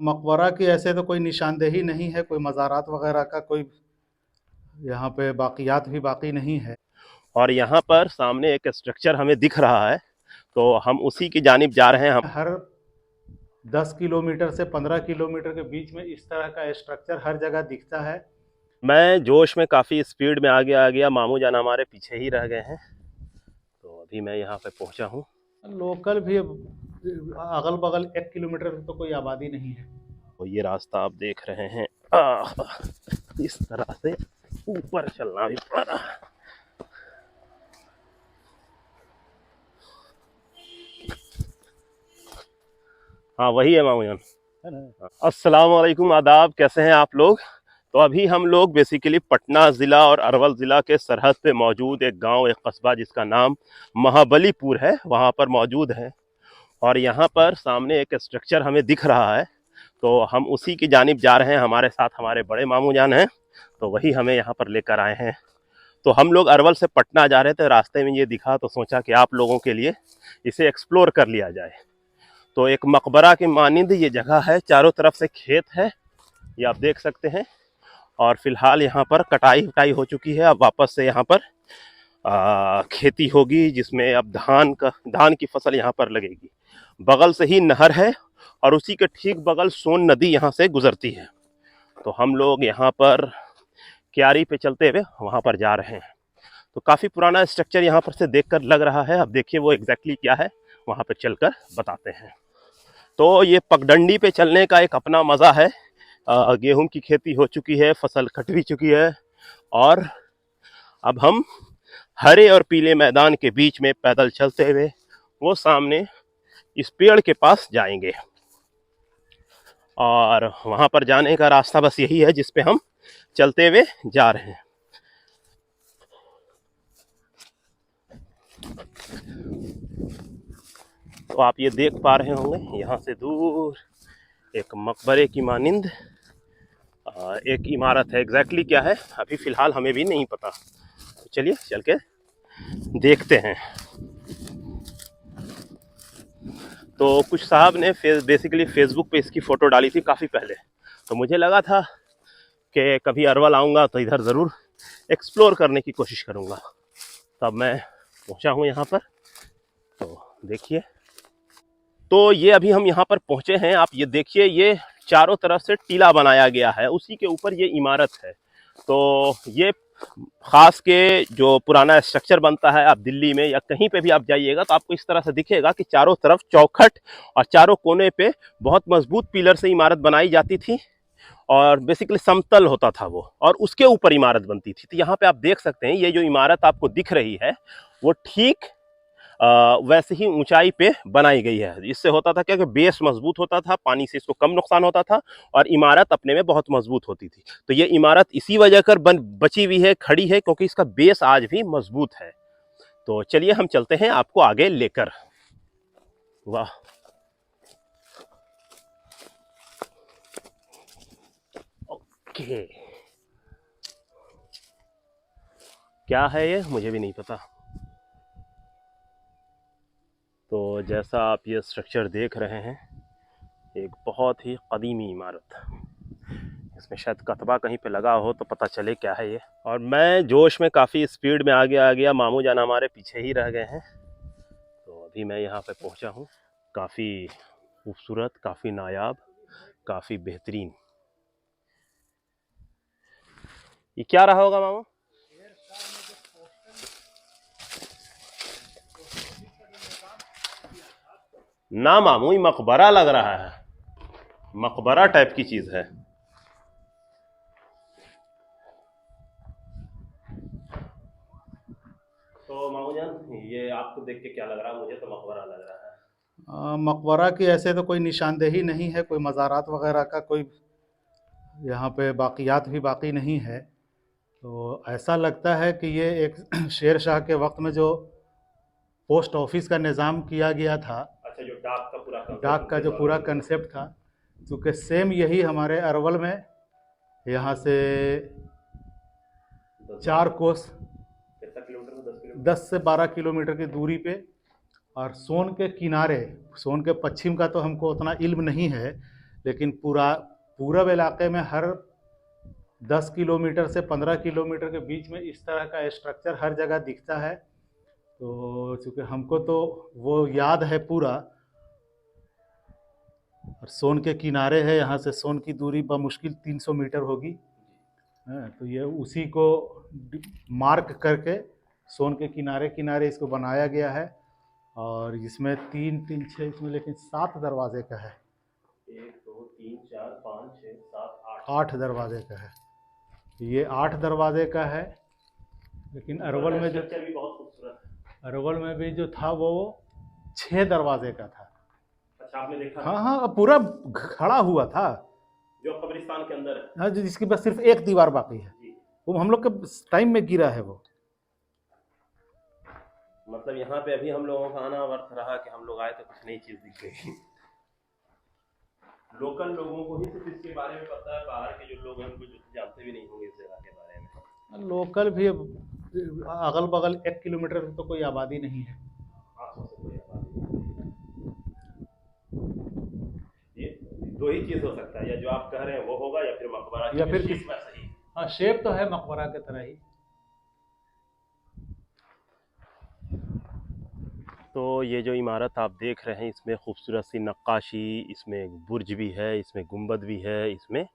मकबरा की ऐसे तो कोई निशानदेही नहीं है, कोई मज़ारात वगैरह का कोई यहाँ पे बाक़ियात भी बाकी नहीं है। और यहाँ पर सामने एक स्ट्रक्चर हमें दिख रहा है, तो हम उसी की जानिब जा रहे हैं। हम हर 10 किलोमीटर से 15 किलोमीटर के बीच में इस तरह का स्ट्रक्चर हर जगह दिखता है। मैं जोश में काफ़ी स्पीड में आगे आ गया, मामू जान हमारे पीछे ही रह गए हैं। तो अभी मैं यहाँ पे पहुँचा हूँ। लोकल भी अगल बगल 1 किलोमीटर तो कोई आबादी नहीं है। तो ये रास्ता आप देख रहे हैं, इस तरह से ऊपर चलना भी पड़ा। हाँ वही है मामू जान। अस्सलाम वालेकुम, आदाब, कैसे हैं आप लोग। तो अभी हम लोग बेसिकली पटना ज़िला और अरवल ज़िला के सरहद पे मौजूद एक गांव, एक कस्बा जिसका नाम महाबलीपुर है, वहाँ पर मौजूद है। और यहाँ पर सामने एक स्ट्रक्चर हमें दिख रहा है, तो हम उसी की जानिब जा रहे हैं। हमारे साथ हमारे बड़े मामू जान हैं, तो वही हमें यहाँ पर लेकर आए हैं। तो हम लोग अरवल से पटना जा रहे थे, रास्ते में ये दिखा तो सोचा कि आप लोगों के लिए इसे एक्सप्लोर कर लिया जाए। तो एक मकबरा के मानिंद ये जगह है, चारों तरफ से खेत है, ये आप देख सकते हैं। और फिलहाल यहाँ पर कटाई वटाई हो चुकी है, अब वापस से यहाँ पर खेती होगी, जिसमें अब धान की फसल यहाँ पर लगेगी। बगल से ही नहर है और उसी के ठीक बगल सोन नदी यहाँ से गुजरती है। तो हम लोग यहाँ पर क्यारी पे चलते हुए वहाँ पर जा रहे हैं। तो काफ़ी पुराना स्ट्रक्चर यहाँ पर से देखकर लग रहा है, अब देखिए वो एग्जैक्टली क्या है, वहाँ पर चलकर बताते हैं। तो ये पगडंडी पे चलने का एक अपना मज़ा है। गेहूं की खेती हो चुकी है, फसल कट भी चुकी है, और अब हम हरे और पीले मैदान के बीच में पैदल चलते हुए वो सामने इस पेड़ के पास जाएंगे। और वहाँ पर जाने का रास्ता बस यही है जिस पे हम चलते हुए जा रहे हैं। तो आप ये देख पा रहे होंगे यहाँ से दूर एक मकबरे की मानिंद एक इमारत है। एग्जैक्टली क्या है अभी फ़िलहाल हमें भी नहीं पता, तो चलिए चल के देखते हैं। तो कुछ साहब ने बेसिकली फेसबुक पे इसकी फ़ोटो डाली थी काफ़ी पहले, तो मुझे लगा था कि कभी अरवल आऊँगा तो इधर ज़रूर एक्सप्लोर करने की कोशिश करूँगा। तब मैं पहुँचा हूँ यहाँ पर, तो देखिए। तो ये अभी हम यहाँ पर पहुँचे हैं, आप ये देखिए, ये चारों तरफ से टीला बनाया गया है, उसी के ऊपर ये इमारत है। तो ये खास के जो पुराना स्ट्रक्चर बनता है, आप दिल्ली में या कहीं पे भी आप जाइएगा तो आपको इस तरह से दिखेगा कि चारों तरफ चौखट और चारों कोने पे बहुत मजबूत पिलर से इमारत बनाई जाती थी, और बेसिकली समतल होता था वो, और उसके ऊपर इमारत बनती थी। तो यहाँ पे आप देख सकते हैं ये जो इमारत आपको दिख रही है वो ठीक वैसे ही ऊंचाई पे बनाई गई है। इससे होता था क्या कि बेस मजबूत होता था, पानी से इसको कम नुकसान होता था, और इमारत अपने में बहुत मजबूत होती थी। तो ये इमारत इसी वजह कर बची हुई है, खड़ी है, क्योंकि इसका बेस आज भी मजबूत है। तो चलिए हम चलते हैं आपको आगे लेकर। वाह, ओके, क्या है ये मुझे भी नहीं पता। तो जैसा आप ये स्ट्रक्चर देख रहे हैं, एक बहुत ही कदीमी इमारत, इसमें शायद कतबा कहीं पे लगा हो तो पता चले क्या है ये। और मैं जोश में काफ़ी स्पीड में आगे आ गया, मामू जान हमारे पीछे ही रह गए हैं। तो अभी मैं यहाँ पे पहुँचा हूँ, काफ़ी खूबसूरत, काफ़ी नायाब, काफ़ी बेहतरीन। ये क्या रहा होगा मामू? ना मामू, ये मकबरा लग रहा है, मकबरा टाइप की चीज़ है। तो मामू जान ये आपको देख के क्या लग रहा है? मुझे तो मकबरा लग रहा है। मकबरा की ऐसे तो कोई निशानदेही नहीं है, कोई मज़ारात वगैरह का कोई यहाँ पे बाक़ियात भी बाकी नहीं है। तो ऐसा लगता है कि ये एक शेर शाह के वक्त में जो पोस्ट ऑफिस का निज़ाम किया गया था, अच्छा, जो डाक का पूरा डाक का जो पूरा कंसेप्ट था, चूँकि सेम यही हमारे अरवल में यहाँ से 4 कोस 10 से 12 किलोमीटर की दूरी पे, और सोन के किनारे, सोन के पश्चिम का तो हमको उतना इल्म नहीं है, लेकिन पूरब इलाके में हर 10 किलोमीटर से 15 किलोमीटर के बीच में इस तरह का स्ट्रक्चर हर जगह दिखता है। तो चूँकि हमको तो वो याद है पूरा, और सोन के किनारे है, यहाँ से सोन की दूरी बमुश्किल 300 मीटर होगी। तो ये उसी को मार्क करके सोन के किनारे किनारे इसको बनाया गया है। और इसमें 3 3 6 इसमें लेकिन 7 दरवाजे का है। 1 2 3 4 5 6 7 8 दरवाजे का है। ये 8 दरवाजे का है। लेकिन अरवल में जो भी बहुत खूबसूरत है। अरवल में भी जो था वो 6 दरवाजे का था। अच्छा, आपने देखा? हाँ हाँ, पूरा खड़ा हुआ था, जो कब्रिस्तान के अंदर है। हाँ, जिसकी बस सिर्फ एक दीवार बाकी है। वो हम लोग के टाइम में गिरा है वो। मतलब यहाँ पे अभी हम लोगों का आना वर्थ रहा कि हम लोग आए तो कुछ नई चीज दिख गई। लोकल लोगों को ही सिर्फ इसके बारे में पता है, बाहर के जो लोग हैं उनको जानते भी नहीं होंगे इस जगह के बारे में। लोकल भी अगल बगल 1 किलोमीटर तो कोई आबादी नहीं है। ये दो ही चीज हो सकता है, या जो आप कह रहे हैं वो होगा, या फिर मकबरा, या फिर शेप वैसा ही। हाँ, शेप तो है मकबरा की तरह ही। तो ये जो इमारत आप देख रहे हैं, इसमें खूबसूरत सी नक्काशी, इसमें एक बुर्ज भी है, इसमें गुंबद भी है, इसमें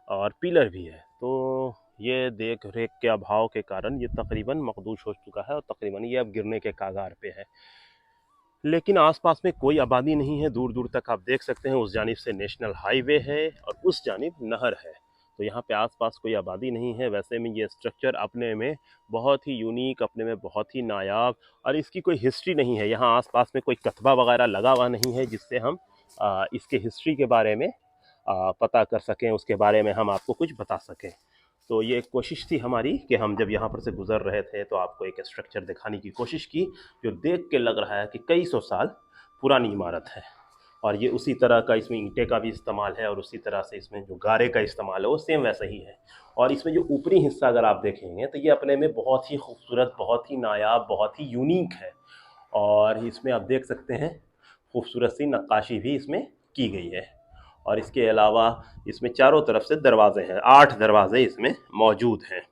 और पिलर भी है। तो ये देख रेख के अभाव के कारण ये तकरीबन मखदूश हो चुका है और तकरीबन ये अब गिरने के कागार पे है। लेकिन आसपास में कोई आबादी नहीं है, दूर दूर तक आप देख सकते हैं। उस जानिब से नेशनल हाईवे है और उस जानिब नहर है, तो यहाँ पे आसपास कोई आबादी नहीं है। वैसे में ये स्ट्रक्चर अपने में बहुत ही यूनिक, अपने में बहुत ही नायाब, और इसकी कोई हिस्ट्री नहीं है। यहाँ आसपास में कोई कतबा वगैरह लगा हुआ नहीं है जिससे हम इसके हिस्ट्री के बारे में पता कर सकें, उसके बारे में हम आपको कुछ बता सकें। तो ये एक कोशिश थी हमारी कि हम जब यहाँ पर से गुजर रहे थे तो आपको एक स्ट्रक्चर दिखाने की कोशिश की जो देख के लग रहा है कि कई सौ साल पुरानी इमारत है। और ये उसी तरह का, इसमें ईंटे का भी इस्तेमाल है और उसी तरह से इसमें जो गारे का इस्तेमाल है वो सेम वैसा ही है। और इसमें जो ऊपरी हिस्सा अगर आप देखेंगे तो ये अपने में बहुत ही खूबसूरत, बहुत ही नायाब, बहुत ही यूनिक है। और इसमें आप देख सकते हैं खूबसूरत सी नक्काशी भी इसमें की गई है। और इसके अलावा इसमें चारों तरफ से दरवाजे हैं, 8 दरवाजे इसमें मौजूद हैं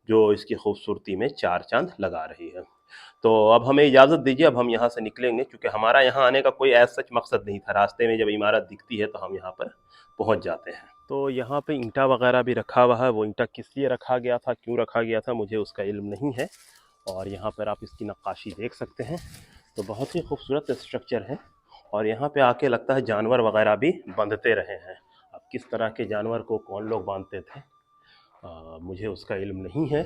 जो इसकी खूबसूरती में चार चांद लगा रही है। तो अब हमें इजाज़त दीजिए, अब हम यहाँ से निकलेंगे, क्योंकि हमारा यहाँ आने का कोई ऐसा सच मकसद नहीं था। रास्ते में जब इमारत दिखती है तो हम यहाँ पर पहुँच जाते हैं। तो यहाँ पे ईंटा वगैरह भी रखा हुआ है। वो ईंटा किस लिए रखा गया था, क्यों रखा गया था, मुझे उसका इल्म नहीं है। और यहाँ पर आप इसकी नक्काशी देख सकते हैं। तो बहुत ही खूबसूरत स्ट्रक्चर है। और यहाँ पे आके लगता है जानवर वगैरह भी बांधते रहे हैं। अब किस तरह के जानवर को कौन लोग बांधते थे मुझे उसका इल्म नहीं है।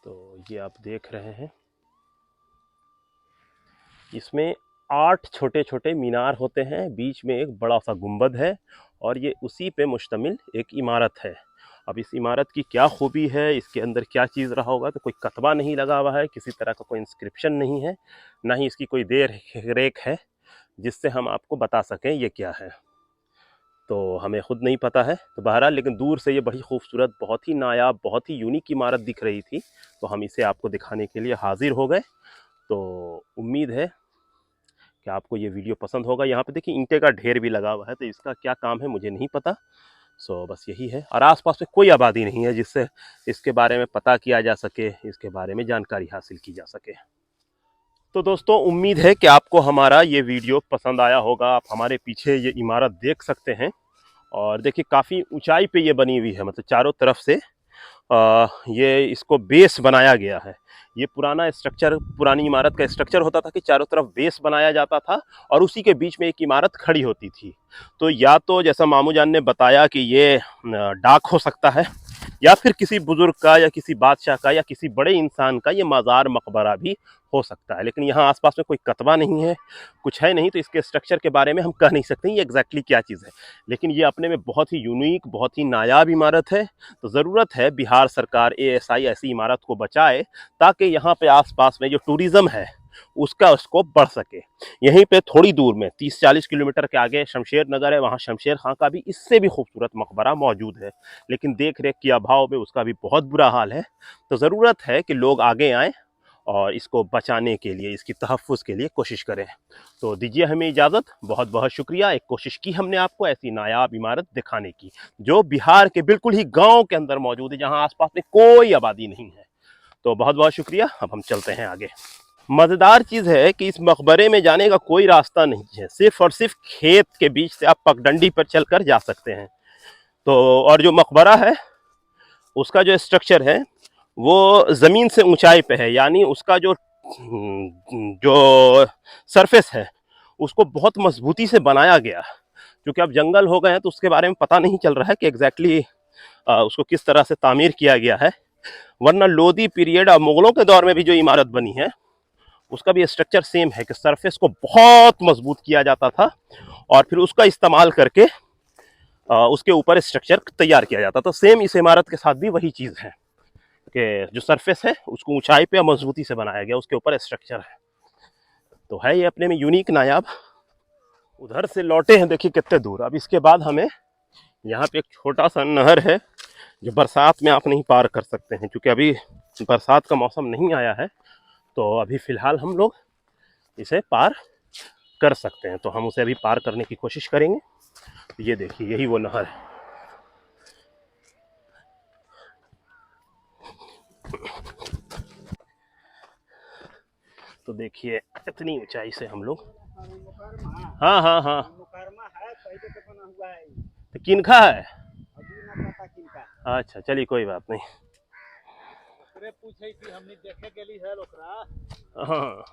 तो ये आप देख रहे हैं, इसमें 8 छोटे छोटे मीनार होते हैं, बीच में एक बड़ा सा गुंबद है और ये उसी पे मुश्तमिल एक इमारत है। अब इस इमारत की क्या खूबी है, इसके अंदर क्या चीज़ रहा होगा, तो कोई कतबा नहीं लगा हुआ है, किसी तरह का कोई इंस्क्रिप्शन नहीं है, ना ही इसकी कोई देर रेख है जिससे हम आपको बता सकें ये क्या है। तो हमें ख़ुद नहीं पता है। तो बहरहाल, लेकिन दूर से ये बड़ी खूबसूरत, बहुत ही नायाब, बहुत ही यूनिक इमारत दिख रही थी, तो हम इसे आपको दिखाने के लिए हाजिर हो गए। तो उम्मीद है कि आपको ये वीडियो पसंद होगा। यहाँ पे देखिए ईंटे का ढेर भी लगा हुआ है, तो इसका क्या काम है मुझे नहीं पता। सो बस यही है, और आसपास में कोई आबादी नहीं है जिससे इसके बारे में पता किया जा सके, इसके बारे में जानकारी हासिल की जा सके। तो दोस्तों, उम्मीद है कि आपको हमारा ये वीडियो पसंद आया होगा। आप हमारे पीछे ये इमारत देख सकते हैं, और देखिए काफ़ी ऊंचाई पे ये बनी हुई है, मतलब चारों तरफ से ये इसको बेस बनाया गया है। ये पुराना स्ट्रक्चर, पुरानी इमारत का स्ट्रक्चर होता था कि चारों तरफ बेस बनाया जाता था और उसी के बीच में एक इमारत खड़ी होती थी। तो या तो जैसा मामू जान ने बताया कि ये डाक हो सकता है, या फिर किसी बुजुर्ग का, या किसी बादशाह का, या किसी बड़े इंसान का ये मज़ार मकबरा भी हो सकता है। लेकिन यहाँ आसपास में कोई कतबा नहीं है, कुछ है नहीं, तो इसके स्ट्रक्चर के बारे में हम कह नहीं सकते ये एग्जैक्टली क्या चीज़ है। लेकिन ये अपने में बहुत ही यूनिक, बहुत ही नायाब इमारत है। तो ज़रूरत है बिहार सरकार, ASI ऐसी इमारत को बचाए, ताकि यहाँ पे आसपास में जो टूरिज़्म है उसका स्कोप बढ़ सके। यहीं पे थोड़ी दूर में 30-40 किलोमीटर के आगे शमशेर नगर है, वहाँ शमशेर खां का भी इससे भी खूबसूरत मकबरा मौजूद है, लेकिन देख रेख के अभाव में उसका भी बहुत बुरा हाल है। तो ज़रूरत है कि लोग आगे आएँ और इसको बचाने के लिए, इसकी तहफ़्फ़ुज़ के लिए कोशिश करें। तो दीजिए हमें इजाज़त, बहुत बहुत शुक्रिया। एक कोशिश की हमने आपको ऐसी नायाब इमारत दिखाने की, जो बिहार के बिल्कुल ही गांव के अंदर मौजूद है, जहां आसपास में कोई आबादी नहीं है। तो बहुत बहुत शुक्रिया। अब हम चलते हैं आगे। मज़ेदार चीज़ है कि इस मकबरे में जाने का कोई रास्ता नहीं है, सिर्फ और सिर्फ खेत के बीच से आप पगडंडी पर चलकर जा सकते हैं। तो और जो मकबरा है उसका जो स्ट्रक्चर है वो ज़मीन से ऊंचाई पे है, यानी उसका जो जो सरफेस है उसको बहुत मजबूती से बनाया गया। क्योंकि अब जंगल हो गए हैं तो उसके बारे में पता नहीं चल रहा है कि एग्जैक्टली उसको किस तरह से तामीर किया गया है, वरना लोधी पीरियड और मुगलों के दौर में भी जो इमारत बनी है उसका भी स्ट्रक्चर सेम है कि सरफेस को बहुत मजबूत किया जाता था और फिर उसका इस्तेमाल करके उसके ऊपर स्ट्रक्चर तैयार किया जाता था। सेम इस इमारत के साथ भी वही चीज़ है कि जो सरफेस है उसको ऊंचाई पे मजबूती से बनाया गया, उसके ऊपर स्ट्रक्चर है। तो है ये अपने में यूनिक, नायाब। उधर से लौटे हैं देखिए कितने दूर। अब इसके बाद हमें यहाँ पे एक छोटा सा नहर है जो बरसात में आप नहीं पार कर सकते हैं, क्योंकि अभी बरसात का मौसम नहीं आया है। तो अभी फ़िलहाल हम लोग इसे पार कर सकते हैं, तो हम उसे अभी पार करने की कोशिश करेंगे। ये देखिए यही वो नहर है। तो देखिए इतनी ऊंचाई से हम लोग, हाँ हाँ हाँ, तो किनखा है? अच्छा चलिए कोई बात नहीं। हाँ